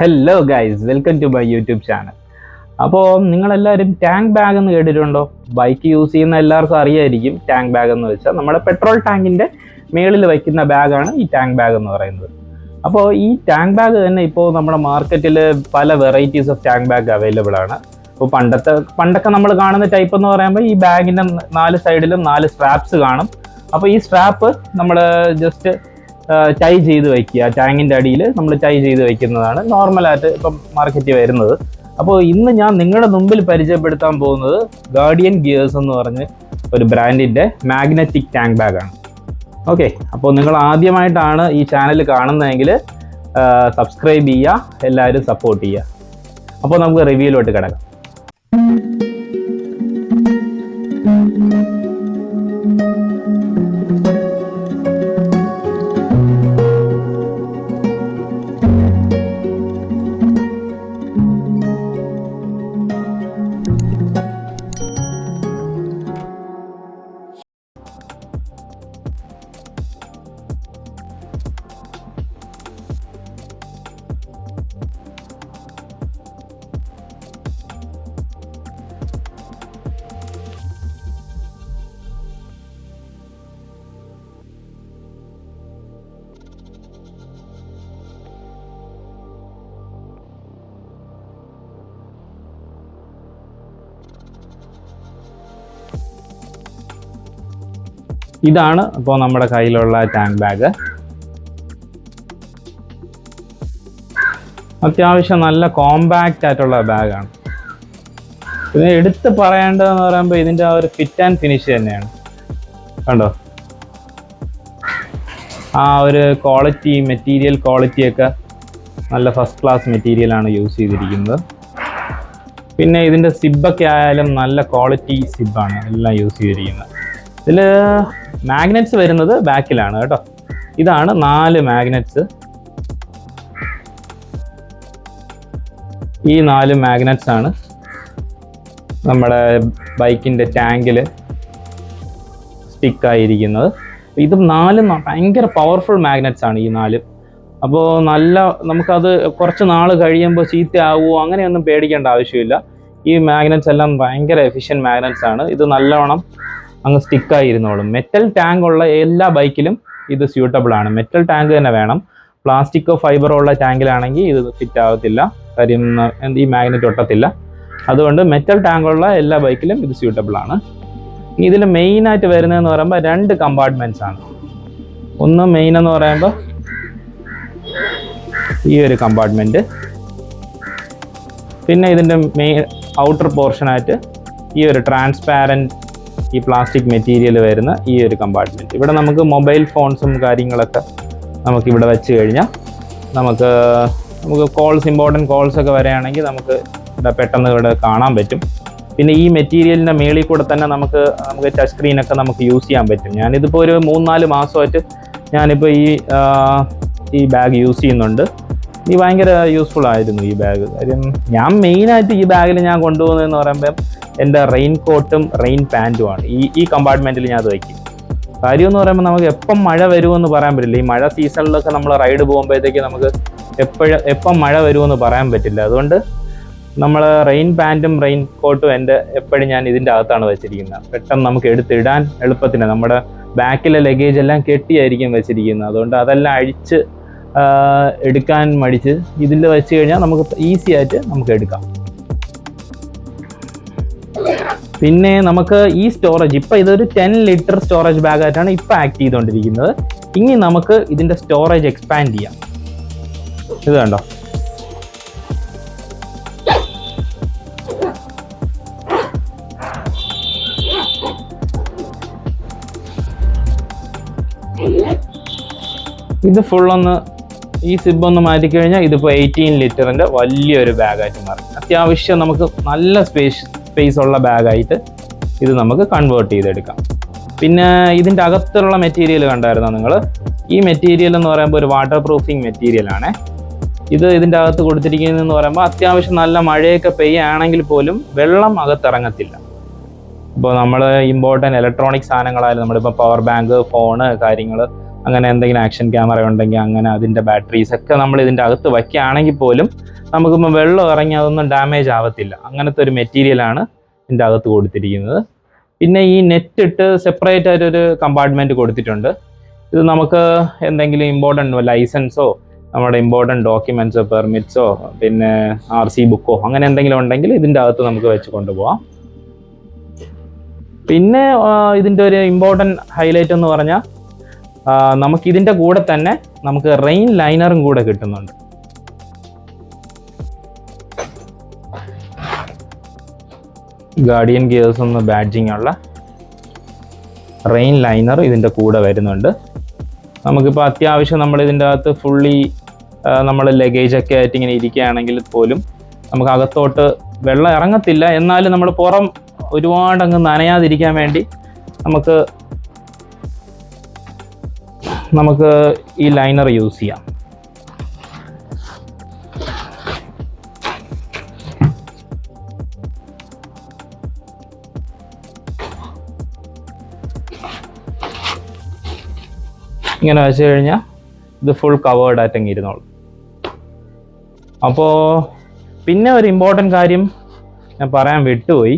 Hello guys, welcome to my YouTube channel. അപ്പോൾ നിങ്ങളെല്ലാവരും tank bag എന്ന് കേട്ടിട്ടുണ്ടോ? ബൈക്ക് യൂസ് ചെയ്യുന്ന എല്ലാവർക്കും അറിയായിരിക്കും. ടാങ്ക് ബാഗ് എന്ന് വെച്ചാൽ നമ്മുടെ പെട്രോൾ ടാങ്കിൻ്റെ മേളിൽ വയ്ക്കുന്ന ബാഗാണ് ഈ ടാങ്ക് ബാഗ് എന്ന് പറയുന്നത്. അപ്പോൾ ഈ ടാങ്ക് ബാഗ് തന്നെ ഇപ്പോൾ നമ്മുടെ മാർക്കറ്റിൽ പല varieties of tank bag available ആണ്. അപ്പോൾ പണ്ടൊക്കെ നമ്മൾ കാണുന്ന ടൈപ്പ് എന്ന് പറയുമ്പോൾ ഈ ബാഗിൻ്റെ 4 സൈഡിലും 4 സ്ട്രാപ്സ് കാണും. അപ്പോൾ ഈ സ്ട്രാപ്പ് നമ്മൾ ജസ്റ്റ് ടൈ ചെയ്ത് വയ്ക്കുക. ടാങ്കിൻ്റെ അടിയിൽ നമ്മൾ ടൈ ചെയ്ത് വയ്ക്കുന്നതാണ് നോർമലായിട്ട് ഇപ്പം മാർക്കറ്റിൽ വരുന്നത്. അപ്പോൾ ഇന്ന് ഞാൻ നിങ്ങളുടെ മുമ്പിൽ പരിചയപ്പെടുത്താൻ പോകുന്നത് ഗാർഡിയൻ ഗിയേഴ്സ് എന്ന് പറഞ്ഞ് ഒരു ബ്രാൻഡിൻ്റെ മാഗ്നറ്റിക് ടാങ്ക് ബാഗാണ്. ഓക്കെ, അപ്പോൾ നിങ്ങൾ ആദ്യമായിട്ടാണ് ഈ ചാനൽ കാണുന്നതെങ്കിൽ സബ്സ്ക്രൈബ് ചെയ്യുക, എല്ലാവരും സപ്പോർട്ട് ചെയ്യുക. അപ്പോൾ നമുക്ക് റിവ്യൂലോട്ട് കിടക്കാം. ഇതാണ് ഇപ്പോൾ നമ്മുടെ കയ്യിലുള്ള ടാങ്ക് ബാഗ്. അത്യാവശ്യം നല്ല കോമ്പാക്റ്റ് ആയിട്ടുള്ള ബാഗാണ്. ഇത് എടുത്ത് പറയേണ്ടതെന്ന് പറയുമ്പോൾ ഇതിൻ്റെ ആ ഒരു ഫിറ്റ് ആൻഡ് ഫിനിഷ് തന്നെയാണ്. കണ്ടോ, ആ ഒരു ക്വാളിറ്റി, മെറ്റീരിയൽ ക്വാളിറ്റിയൊക്കെ നല്ല ഫസ്റ്റ് ക്ലാസ് മെറ്റീരിയലാണ് യൂസ് ചെയ്തിരിക്കുന്നത്. പിന്നെ ഇതിൻ്റെ സിബൊക്കെ ആയാലും നല്ല ക്വാളിറ്റി സിബാണ് എല്ലാം യൂസ് ചെയ്തിരിക്കുന്നത്. ഇതിൽ മാഗ്നറ്റ്സ് വരുന്നത് ബാക്കിലാണ് കേട്ടോ. ഇതാണ് 4 മാഗ്നറ്റ്സ്. ഈ 4 മാഗ്നറ്റ്സ് ആണ് നമ്മുടെ ബൈക്കിൻ്റെ ടാങ്കിൽ സ്റ്റിക്കായിരിക്കുന്നത്. ഇത് 4 ഭയങ്കര പവർഫുൾ മാഗ്നറ്റ്സ് ആണ് ഈ 4. അപ്പോൾ നമുക്കത് കുറച്ച് നാൾ കഴിയുമ്പോൾ ചീത്തയാവുമോ അങ്ങനെയൊന്നും പേടിക്കേണ്ട ആവശ്യമില്ല. ഈ മാഗ്നറ്റ്സ് എല്ലാം ഭയങ്കര എഫിഷ്യൻറ്റ് മാഗ്നറ്റ്സ് ആണ്. ഇത് നല്ലവണ്ണം അങ്ങ് സ്റ്റിക്കായിരുന്നോളും. മെറ്റൽ ടാങ്ക് ഉള്ള എല്ലാ ബൈക്കിലും ഇത് സ്യൂട്ടബിൾ ആണ്. മെറ്റൽ ടാങ്ക് തന്നെ വേണം. പ്ലാസ്റ്റിക്കോ ഫൈബറോ ഉള്ള ടാങ്കിലാണെങ്കിൽ ഇത് ഫിറ്റ് ആവത്തില്ല, കാര്യം ഈ മാഗ്നറ്റ് ഒട്ടത്തില്ല. അതുകൊണ്ട് മെറ്റൽ ടാങ്ക് ഉള്ള എല്ലാ ബൈക്കിലും ഇത് സ്യൂട്ടബിൾ ആണ്. ഇതിൽ മെയിനായിട്ട് വരുന്നതെന്ന് പറയുമ്പോൾ 2 കമ്പാർട്ട്മെൻറ്റ്സ് ആണ്. ഒന്ന് മെയിൻ എന്ന് പറയുമ്പോൾ ഈ ഒരു കമ്പാർട്ട്മെൻറ്റ്, പിന്നെ ഇതിൻ്റെ ഔട്ടർ പോർഷനായിട്ട് ഈ ഒരു ട്രാൻസ്പാരൻറ്റ് ഈ പ്ലാസ്റ്റിക് മെറ്റീരിയൽ വരുന്ന ഈ ഒരു കമ്പാർട്ട്മെൻറ്റ്. ഇവിടെ നമുക്ക് മൊബൈൽ ഫോൺസും കാര്യങ്ങളൊക്കെ നമുക്കിവിടെ വെച്ച് കഴിഞ്ഞാൽ നമുക്ക് കോൾസ്, ഇമ്പോർട്ടൻറ്റ് കോൾസൊക്കെ വരികയാണെങ്കിൽ നമുക്ക് ഇവിടെ പെട്ടെന്ന് ഇവിടെ കാണാൻ പറ്റും. പിന്നെ ഈ മെറ്റീരിയലിൻ്റെ മേളിൽ കൂടെ തന്നെ നമുക്ക് ടച്ച് സ്ക്രീനൊക്കെ നമുക്ക് യൂസ് ചെയ്യാൻ പറ്റും. ഞാനിതിപ്പോൾ ഒരു 3-4 മാസമായിട്ട് ഞാനിപ്പോൾ ഈ ബാഗ് യൂസ് ചെയ്യുന്നുണ്ട്. ഈ ഭയങ്കര യൂസ്ഫുൾ ആയിരുന്നു ഈ ബാഗ്. കാര്യം ഞാൻ മെയിനായിട്ട് ഈ ബാഗിൽ ഞാൻ കൊണ്ടുപോകുന്നതെന്ന് പറയുമ്പോൾ എൻ്റെ റെയിൻ കോട്ടും റെയിൻ പാൻറ്റുമാണ് ഈ കമ്പാർട്ട്മെൻറ്റിൽ ഞാൻ അത് വയ്ക്കും. കാര്യമെന്ന് പറയുമ്പോൾ നമുക്ക് എപ്പം മഴ വരുമെന്ന് പറയാൻ പറ്റില്ല. ഈ മഴ സീസണിലൊക്കെ നമ്മൾ റൈഡ് പോകുമ്പോഴത്തേക്ക് നമുക്ക് എപ്പം മഴ വരുമെന്ന് പറയാൻ പറ്റില്ല. അതുകൊണ്ട് നമ്മൾ റെയിൻ പാൻറ്റും റെയിൻ കോട്ടും എപ്പോഴും ഞാൻ ഇതിൻ്റെ അകത്താണ് വെച്ചിരിക്കുന്നത്. പെട്ടെന്ന് നമുക്ക് എടുത്തിടാൻ എളുപ്പത്തിന്. നമ്മുടെ ബാക്കിലെ ലഗേജ് എല്ലാം കെട്ടിയായിരിക്കും വെച്ചിരിക്കുന്നത്. അതുകൊണ്ട് അതെല്ലാം അഴിച്ച് എടുക്കാൻ മടിച്ച് ഇതിൽ വെച്ച് കഴിഞ്ഞാൽ നമുക്ക് ഈസി ആയിട്ട് നമുക്ക് എടുക്കാം. പിന്നെ നമുക്ക് ഈ സ്റ്റോറേജ് ഇപ്പം ഇതൊരു 10 ലിറ്റർ സ്റ്റോറേജ് ബാഗായിട്ടാണ് ഇപ്പം ആക്ട് ചെയ്തുകൊണ്ടിരിക്കുന്നത്. ഇനി നമുക്ക് ഇതിൻ്റെ സ്റ്റോറേജ് എക്സ്പാൻഡ് ചെയ്യാം. ഇത് കണ്ടോ, ഇത് ഫുള്ളൊന്ന് ഈ സിബൊന്ന് മാറ്റിക്കഴിഞ്ഞാൽ ഇതിപ്പോൾ 18 ലിറ്ററിൻ്റെ വലിയൊരു ബാഗായിട്ട് മാറി. അത്യാവശ്യം നമുക്ക് നല്ല സ്പേസ് ഉള്ള ബാഗായിട്ട് ഇത് നമുക്ക് കൺവേർട്ട് ചെയ്തെടുക്കാം. പിന്നെ ഇതിൻ്റെ അകത്തുള്ള മെറ്റീരിയൽ കണ്ടായിരുന്നോ നിങ്ങൾ? ഈ മെറ്റീരിയൽ എന്ന് പറയുമ്പോൾ ഒരു വാട്ടർ പ്രൂഫിങ് മെറ്റീരിയലാണ്. ഇതിൻ്റെ അകത്ത് കൊടുത്തിരിക്കുന്നതെന്ന് പറയുമ്പോൾ അത്യാവശ്യം നല്ല മഴയൊക്കെ പെയ്യുകയാണെങ്കിൽ പോലും വെള്ളം അകത്തിറങ്ങത്തില്ല. ഇപ്പോൾ നമ്മൾ ഇമ്പോർട്ടൻ്റ് ഇലക്ട്രോണിക് സാധനങ്ങളായാലും നമ്മളിപ്പോൾ പവർ ബാങ്ക്, ഫോണ്, കാര്യങ്ങൾ അങ്ങനെ എന്തെങ്കിലും ആക്ഷൻ ക്യാമറ ഉണ്ടെങ്കിൽ അങ്ങനെ അതിൻ്റെ ബാറ്ററീസൊക്കെ നമ്മൾ ഇതിൻ്റെ അകത്ത് വയ്ക്കുകയാണെങ്കിൽ പോലും നമുക്കിപ്പോൾ വെള്ളം ഇറങ്ങി അതൊന്നും ഡാമേജ് ആവത്തില്ല. അങ്ങനത്തെ ഒരു മെറ്റീരിയലാണ് ഇതിൻ്റെ അകത്ത് കൊടുത്തിരിക്കുന്നത്. പിന്നെ ഈ നെറ്റ് ഇട്ട് സെപ്പറേറ്റ് ആയിട്ടൊരു കമ്പാർട്ട്മെൻറ്റ് കൊടുത്തിട്ടുണ്ട്. ഇത് നമുക്ക് എന്തെങ്കിലും ഇമ്പോർട്ടൻ്റ് ലൈസൻസോ നമ്മുടെ ഇമ്പോർട്ടൻ്റ് ഡോക്യുമെൻറ്റ്സോ പെർമിറ്റ്സോ പിന്നെ RC ബുക്കോ അങ്ങനെ എന്തെങ്കിലും ഉണ്ടെങ്കിൽ ഇതിൻ്റെ അകത്ത് നമുക്ക് വെച്ച് കൊണ്ടുപോകാം. പിന്നെ ഇതിൻ്റെ ഒരു ഇമ്പോർട്ടൻ്റ് ഹൈലൈറ്റ് എന്ന് പറഞ്ഞാൽ നമുക്കിതിൻ്റെ കൂടെ തന്നെ നമുക്ക് റെയിൻ ലൈനറും കൂടെ കിട്ടുന്നുണ്ട്. ഗാർഡിയൻ ഗിയേഴ്സ് എന്ന് ബാഡ്ജിങ് ഉള്ള റെയിൻ ലൈനർ ഇതിൻ്റെ കൂടെ വരുന്നുണ്ട്. നമുക്കിപ്പോൾ അത്യാവശ്യം നമ്മൾ ഇതിൻ്റെ അകത്ത് ഫുള്ളി നമ്മൾ ലഗേജൊക്കെ ആയിട്ട് ഇങ്ങനെ ഇരിക്കുകയാണെങ്കിൽ പോലും നമുക്ക് അകത്തോട്ട് വെള്ളം ഇറങ്ങത്തില്ല. എന്നാലും നമ്മൾ പുറം ഒരുപാടങ്ങ് നനയാതിരിക്കാൻ വേണ്ടി നമുക്ക് ഈ ലൈനർ യൂസ് ചെയ്യാം. ഇങ്ങനെ വെച്ച് കഴിഞ്ഞാൽ ഇത് ഫുൾ കവേർഡ് ആയിട്ടങ്ങ് ഇരുന്നോളും. അപ്പോൾ പിന്നെ ഒരു ഇമ്പോർട്ടൻ്റ് കാര്യം ഞാൻ പറയാൻ വിട്ടുപോയി.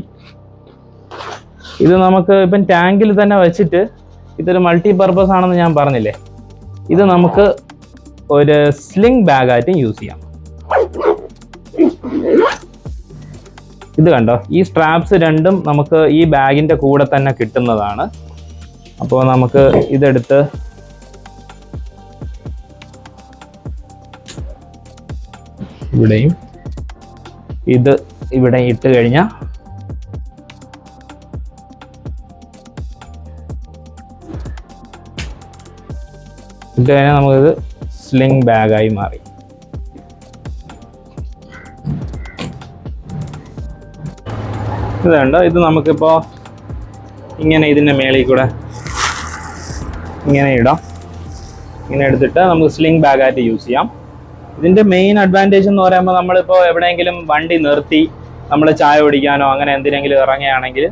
ഇത് നമുക്ക് ഇപ്പം ടാങ്കിൽ തന്നെ വെച്ചിട്ട് ഇതൊരു മൾട്ടി പർപ്പസ് ആണെന്ന് ഞാൻ പറഞ്ഞില്ലേ, ഇത് നമുക്ക് ഒരു സ്ലിംഗ് ബാഗായിട്ടും യൂസ് ചെയ്യാം. ഇത് കണ്ടോ, ഈ സ്ട്രാപ്സ് രണ്ടും നമുക്ക് ഈ ബാഗിൻ്റെ കൂടെ തന്നെ കിട്ടുന്നതാണ്. അപ്പോൾ നമുക്ക് ഇതെടുത്ത് ഇവിടെയും ഇത് ഇവിടെ ഇട്ട് കഴിഞ്ഞാൽ നമുക്കിത് സ്ലിംഗ് ബാഗായി മാറി. ഇതുണ്ട്, ഇത് നമുക്കിപ്പോൾ ഇങ്ങനെ ഇതിൻ്റെ മേളിൽ കൂടെ ഇങ്ങനെ ഇടാം. ഇങ്ങനെ എടുത്തിട്ട് നമുക്ക് സ്ലിംഗ് ബാഗായിട്ട് യൂസ് ചെയ്യാം. ഇതിൻ്റെ മെയിൻ അഡ്വാൻറ്റേജ് എന്ന് പറയുമ്പോൾ നമ്മളിപ്പോൾ എവിടെയെങ്കിലും വണ്ടി നിർത്തി നമ്മൾ ചായ കുടിക്കാനോ അങ്ങനെ എന്തിനെങ്കിലും ഇറങ്ങുകയാണെങ്കിൽ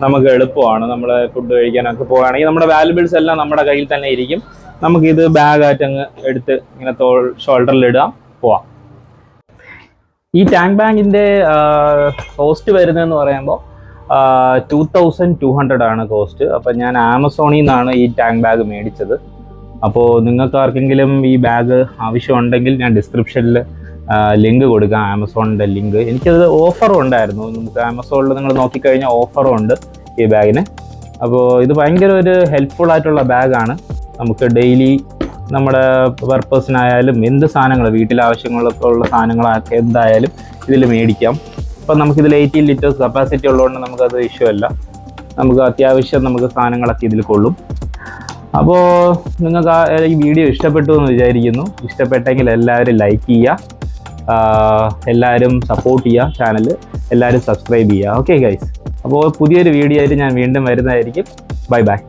നമുക്ക് എളുപ്പമാണ്. നമ്മൾ ഫുഡ് കഴിക്കാനൊക്കെ പോകുകയാണെങ്കിൽ നമ്മുടെ വാല്യുബിൾസ് എല്ലാം നമ്മുടെ കയ്യിൽ തന്നെ ഇരിക്കും. നമുക്കിത് ബാഗായിട്ട് അങ്ങ് എടുത്ത് ഇങ്ങനെ ഷോൾഡറിലിടാം, പോവാം. ഈ ടാങ്ക് ബാഗിൻ്റെ കോസ്റ്റ് വരുന്നതെന്ന് പറയുമ്പോൾ 2200 ആണ് കോസ്റ്റ്. അപ്പം ഞാൻ ആമസോണിൽ നിന്നാണ് ഈ ടാങ്ക് ബാഗ് മേടിച്ചത്. അപ്പോൾ നിങ്ങൾക്ക് ആർക്കെങ്കിലും ഈ ബാഗ് ആവശ്യമുണ്ടെങ്കിൽ ഞാൻ ഡിസ്ക്രിപ്ഷനിൽ ലിങ്ക് കൊടുക്കാം, ആമസോണിൻ്റെ ലിങ്ക്. എനിക്കത് ഓഫറും ഉണ്ടായിരുന്നു. നമുക്ക് ആമസോണിൽ നിങ്ങൾ നോക്കിക്കഴിഞ്ഞാൽ ഓഫറും ഉണ്ട് ഈ ബാഗിന്. അപ്പോൾ ഇത് ഭയങ്കര ഒരു ഹെൽപ്ഫുൾ ആയിട്ടുള്ള ബാഗാണ്. നമുക്ക് ഡെയിലി നമ്മുടെ പർപ്പസിനായാലും എന്ത് സാധനങ്ങൾ വീട്ടിലെ ആവശ്യങ്ങളൊക്കെ ഉള്ള സാധനങ്ങളൊക്കെ എന്തായാലും ഇതിൽ മേടിക്കാം. അപ്പം നമുക്കിതിൽ 18 ലിറ്റേഴ്സ് കപ്പാസിറ്റി ഉള്ളതുകൊണ്ട് നമുക്കത് ഇഷ്യൂ അല്ല. നമുക്ക് അത്യാവശ്യം നമുക്ക് സാധനങ്ങളൊക്കെ ഇതിൽ കൊള്ളും. അപ്പോൾ നിങ്ങൾക്ക് ഈ വീഡിയോ ഇഷ്ടപ്പെട്ടു എന്ന് വിചാരിക്കുന്നു. ഇഷ്ടപ്പെട്ടെങ്കിൽ എല്ലാവരും ലൈക്ക് ചെയ്യുക, എല്ലാവരും സപ്പോർട്ട് ചെയ്യുക, ചാനൽ എല്ലാവരും സബ്സ്ക്രൈബ് ചെയ്യുക. ഓക്കെ ഗൈസ്, അപ്പോൾ പുതിയൊരു വീഡിയോ ആയിട്ട് ഞാൻ വീണ്ടും വരുന്നതായിരിക്കും. Bye bye.